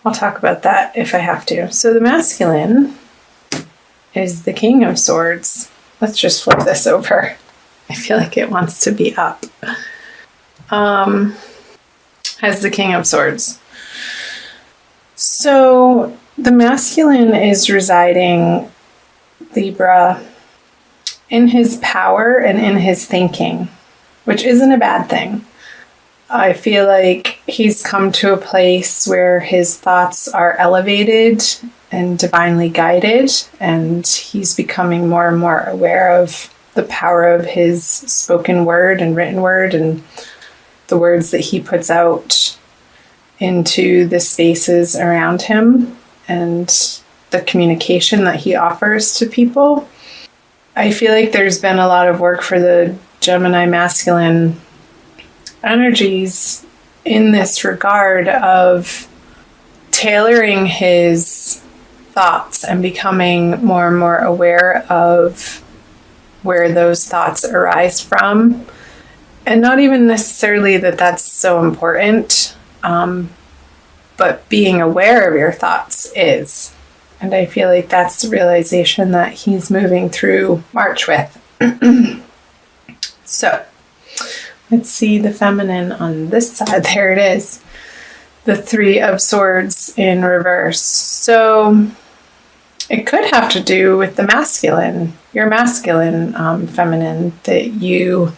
I'll talk about that if I have to. So the masculine is the King of Swords. Let's just flip this over. I feel like it wants to be up. As the King of Swords. So the masculine is residing, Libra, in his power and in his thinking, which isn't a bad thing. I feel like he's come to a place where his thoughts are elevated and divinely guided, and he's becoming more and more aware of the power of his spoken word and written word and the words that he puts out into the spaces around him and the communication that he offers to people. I feel like there's been a lot of work for the Gemini masculine energies in this regard of tailoring his thoughts and becoming more and more aware of where those thoughts arise from. And not even necessarily that that's so important, but being aware of your thoughts is. And I feel like that's the realization that he's moving through March with. So, let's see the feminine on this side. There it is. The Three of Swords in reverse. So, it could have to do with the masculine, your masculine feminine that you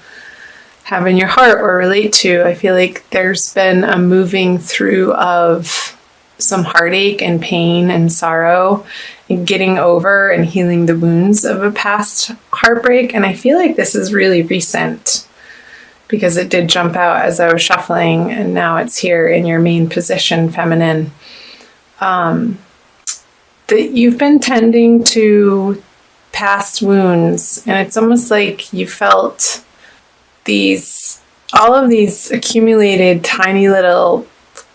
have in your heart or relate to. I feel like there's been a moving through of some heartache and pain and sorrow and getting over and healing the wounds of a past heartbreak. And I feel like this is really recent because it did jump out as I was shuffling, and now it's here in your main position, feminine. That you've been tending to past wounds, and it's almost like you felt all of these accumulated tiny little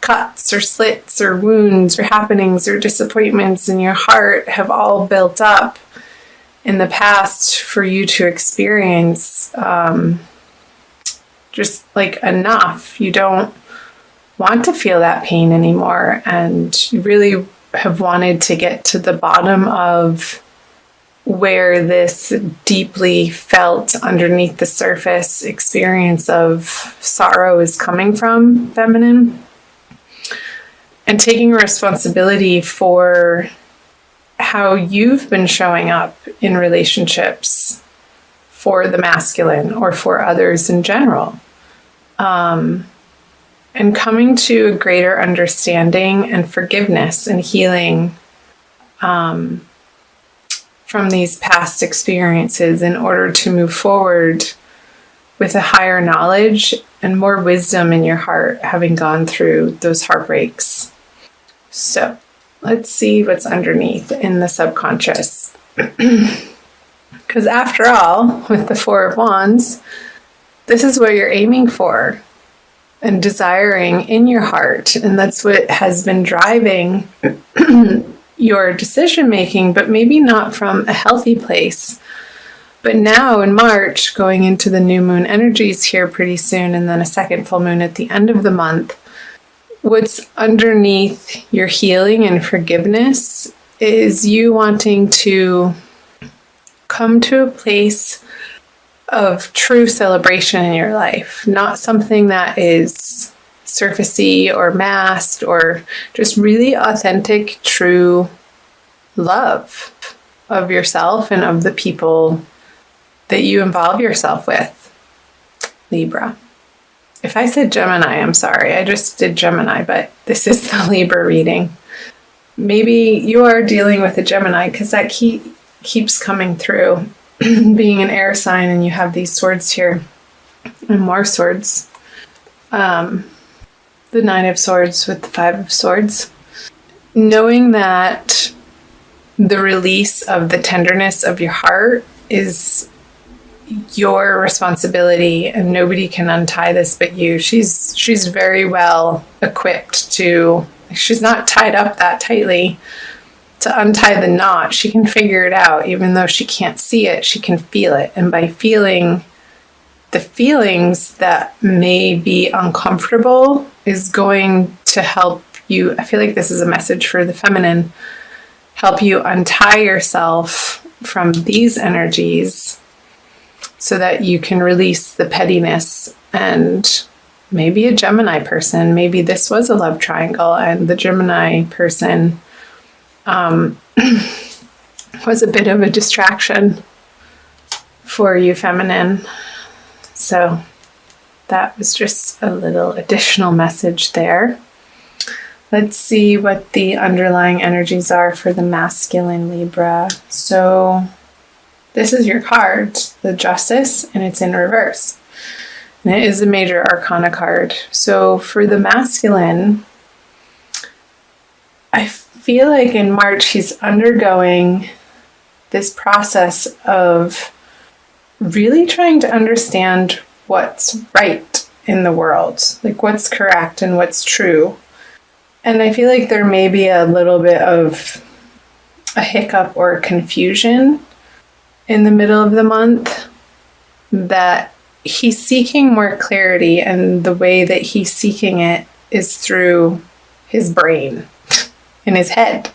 cuts or slits or wounds or happenings or disappointments in your heart have all built up in the past for you to experience just like enough. You don't want to feel that pain anymore, and you really have wanted to get to the bottom of where this deeply felt underneath the surface experience of sorrow is coming from, feminine. And taking responsibility for how you've been showing up in relationships for the masculine or for others in general. And coming to a greater understanding and forgiveness and healing from these past experiences in order to move forward with a higher knowledge and more wisdom in your heart, having gone through those heartbreaks. So let's see what's underneath in the subconscious. Because after all, with the Four of Wands, this is what you're aiming for and desiring in your heart. And that's what has been driving your decision making, but maybe not from a healthy place. But now in March, going into the new moon energies here pretty soon, and then a second full moon at the end of the month, what's underneath your healing and forgiveness is you wanting to come to a place of true celebration in your life, not something that is surfacey or masked, or just really authentic, true love of yourself and of the people that you involve yourself with, Libra. If I said Gemini, I'm sorry. I just did Gemini, but this is the Libra reading. Maybe you are dealing with a Gemini because that keeps coming through. Being an air sign and you have these swords here and more swords. The Nine of Swords with the Five of Swords. Knowing that the release of the tenderness of your heart is your responsibility, and nobody can untie this but you. She's very well equipped to, she's not tied up that tightly to untie the knot. She can figure it out. Even though she can't see it, she can feel it. And by feeling the feelings that may be uncomfortable is going to help you, I feel like this is a message for the feminine, help you untie yourself from these energies so that you can release the pettiness. And maybe a Gemini person, maybe this was a love triangle and the Gemini person was a bit of a distraction for you, feminine. So that was just a little additional message there. Let's see what the underlying energies are for the masculine Libra. So this is your card, the Justice, and it's in reverse. And it is a major arcana card. So for the masculine, I feel like in March he's undergoing this process of really trying to understand what's right in the world, like what's correct and what's true. And I feel like there may be a little bit of a hiccup or confusion in the middle of the month, that he's seeking more clarity, and the way that he's seeking it is through his brain, in his head.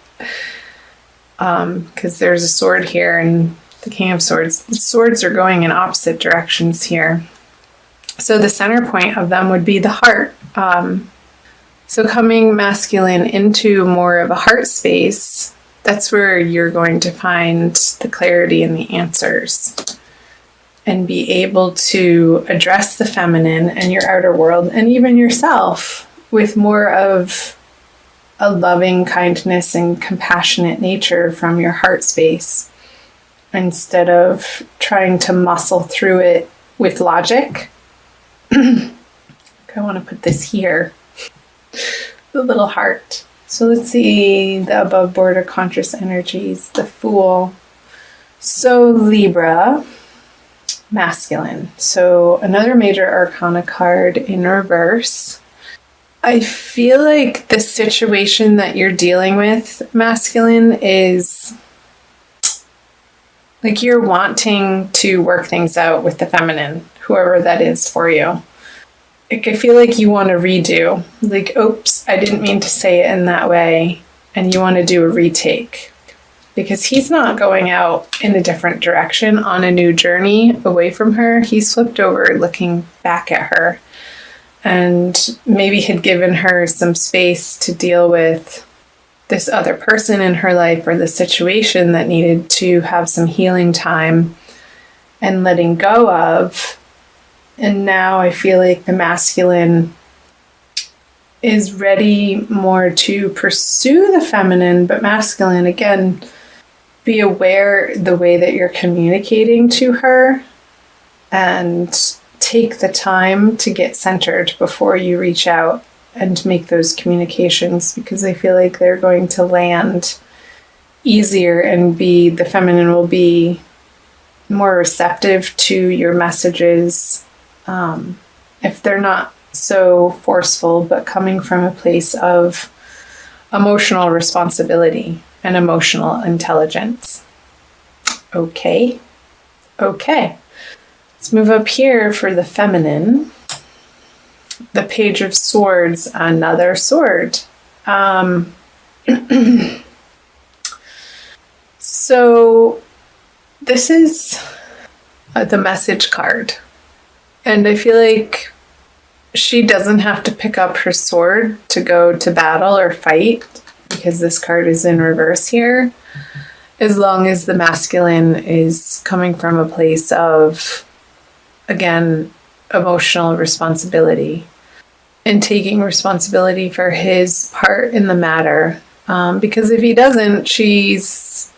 Because there's a sword here and the King of Swords. The swords are going in opposite directions here. So the center point of them would be the heart. So coming masculine into more of a heart space, that's where you're going to find the clarity and the answers, and be able to address the feminine and your outer world, and even yourself, with more of a loving kindness and compassionate nature from your heart space, instead of trying to muscle through it with logic. I want to put this here, the little heart. So let's see the above border conscious energies, the Fool. So Libra, masculine. So another major arcana card in reverse. I feel like the situation that you're dealing with, masculine, is like you're wanting to work things out with the feminine, whoever that is for you. Like, I feel like you want to redo. Like, oops, I didn't mean to say it in that way. And you want to do a retake. Because he's not going out in a different direction on a new journey away from her. He's flipped over looking back at her. And maybe had given her some space to deal with this other person in her life, or the situation that needed to have some healing time and letting go of. And now I feel like the masculine is ready more to pursue the feminine, but masculine, again, be aware the way that you're communicating to her, and take the time to get centered before you reach out and make those communications, because I feel like they're going to land easier, and the feminine will be more receptive to your messages. If they're not so forceful, but coming from a place of emotional responsibility and emotional intelligence. Okay. Let's move up here for the feminine. The Page of Swords, another sword. So this is the message card. And I feel like she doesn't have to pick up her sword to go to battle or fight, because this card is in reverse here, as long as the masculine is coming from a place of, again, emotional responsibility and taking responsibility for his part in the matter. Because if he doesn't, she's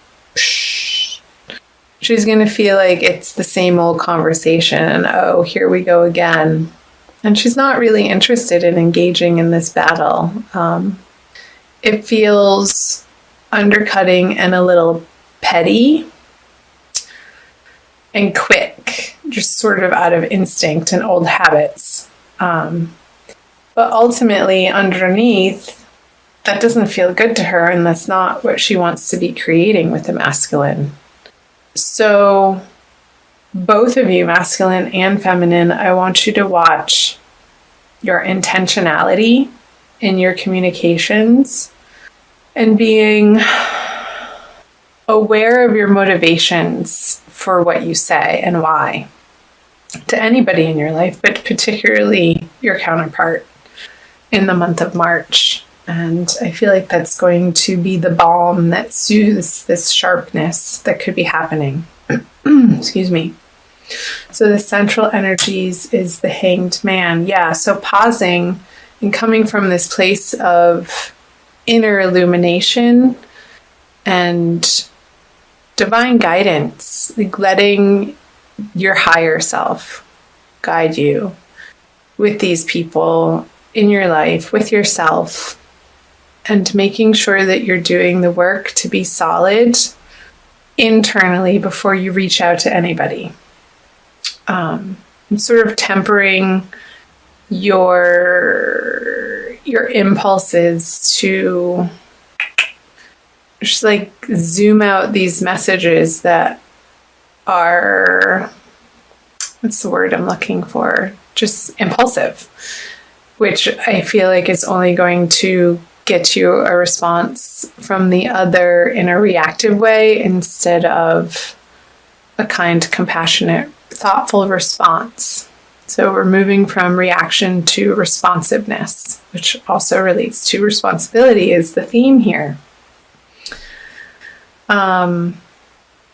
going to feel like it's the same old conversation, and oh, here we go again. And she's not really interested in engaging in this battle. It feels undercutting and a little petty and quick, just sort of out of instinct and old habits. But ultimately, underneath, that doesn't feel good to her, and that's not what she wants to be creating with the masculine. So both of you, masculine and feminine, I want you to watch your intentionality in your communications and being aware of your motivations for what you say and why to anybody in your life, but particularly your counterpart in the month of March. And I feel like that's going to be the balm that soothes this sharpness that could be happening. Excuse me. So the central energies is the Hanged Man. Yeah, so pausing and coming from this place of inner illumination and divine guidance, like letting your higher self guide you with these people in your life, with yourself, and making sure that you're doing the work to be solid internally before you reach out to anybody. Sort of tempering your impulses to just like zoom out these messages that are, what's the word I'm looking for? Just impulsive, which I feel like is only going to get you a response from the other in a reactive way instead of a kind, compassionate, thoughtful response. So we're moving from reaction to responsiveness, which also relates to responsibility is the theme here.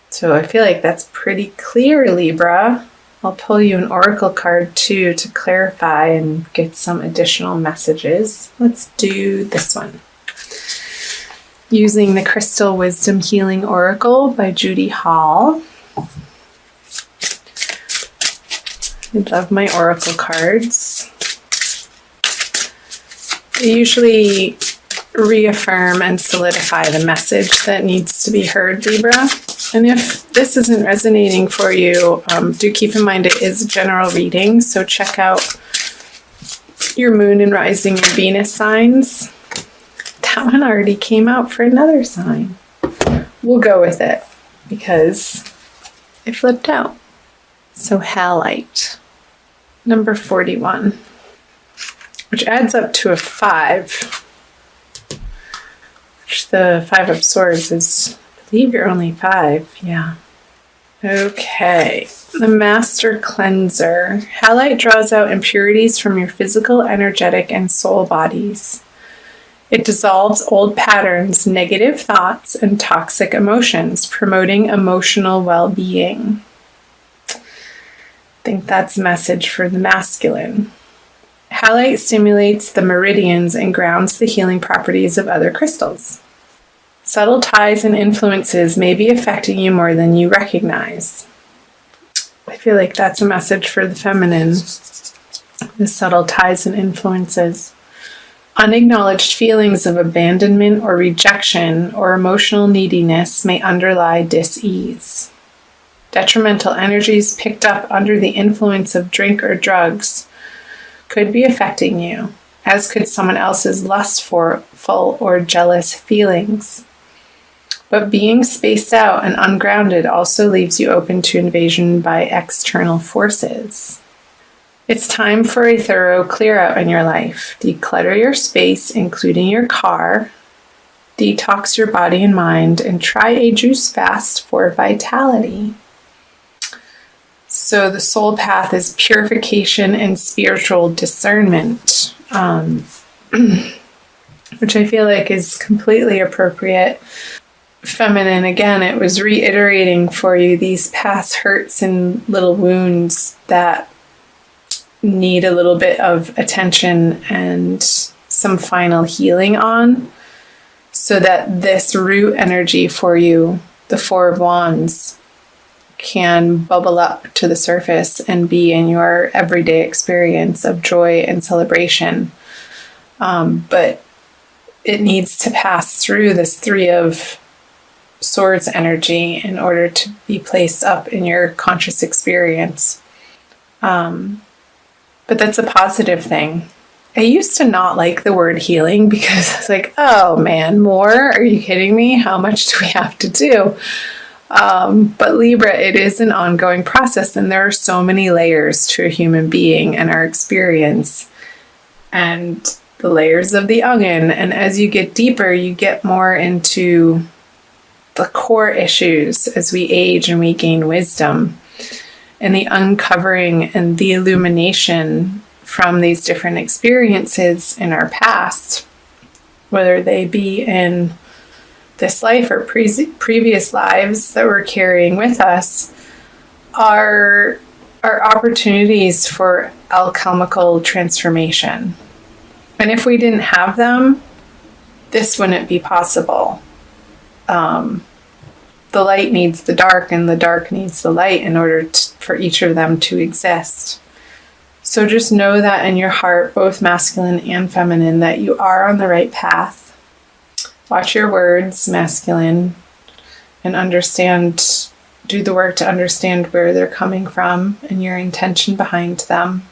So I feel like that's pretty clear, Libra. I'll pull you an oracle card too to clarify and get some additional messages. Let's do this one. Using the Crystal Wisdom Healing Oracle by Judy Hall. I love my oracle cards. They usually reaffirm and solidify the message that needs to be heard, Libra. And if this isn't resonating for you, do keep in mind it is a general reading, so check out your moon and rising and Venus signs. That one already came out for another sign. We'll go with it because it flipped out. So halite, number 41, which adds up to a 5. Which the 5 of Swords is, I believe you're only 5. Yeah. Okay. The Master Cleanser. Halite draws out impurities from your physical, energetic, and soul bodies. It dissolves old patterns, negative thoughts, and toxic emotions, promoting emotional well-being. I think that's a message for the masculine. Halite stimulates the meridians and grounds the healing properties of other crystals. Subtle ties and influences may be affecting you more than you recognize. I feel like that's a message for the feminine. The subtle ties and influences. Unacknowledged feelings of abandonment or rejection or emotional neediness may underlie dis-ease. Detrimental energies picked up under the influence of drink or drugs could be affecting you, as could someone else's lustful or jealous feelings. But being spaced out and ungrounded also leaves you open to invasion by external forces. It's time for a thorough clear out in your life. Declutter your space, including your car. Detox your body and mind, and try a juice fast for vitality. So the soul path is purification and spiritual discernment, which I feel like is completely appropriate. Feminine, again, it was reiterating for you these past hurts and little wounds that need a little bit of attention and some final healing on, so that this root energy for you, the Four of Wands, can bubble up to the surface and be in your everyday experience of joy and celebration. But it needs to pass through this Three of Swords energy in order to be placed up in your conscious experience. But that's a positive thing. I used to not like the word healing because it's like, oh man, more? Are you kidding me? How much do we have to do? But Libra, it is an ongoing process, and there are so many layers to a human being and our experience. And the layers of the onion. And as you get deeper, you get more into the core issues as we age and we gain wisdom, and the uncovering and the illumination from these different experiences in our past, whether they be in this life or previous lives that we're carrying with us, are opportunities for alchemical transformation. And if we didn't have them, this wouldn't be possible. The light needs the dark, and the dark needs the light in order for each of them to exist. So just know that in your heart, both masculine and feminine, that you are on the right path. Watch your words, masculine, and do the work to understand where they're coming from and your intention behind them.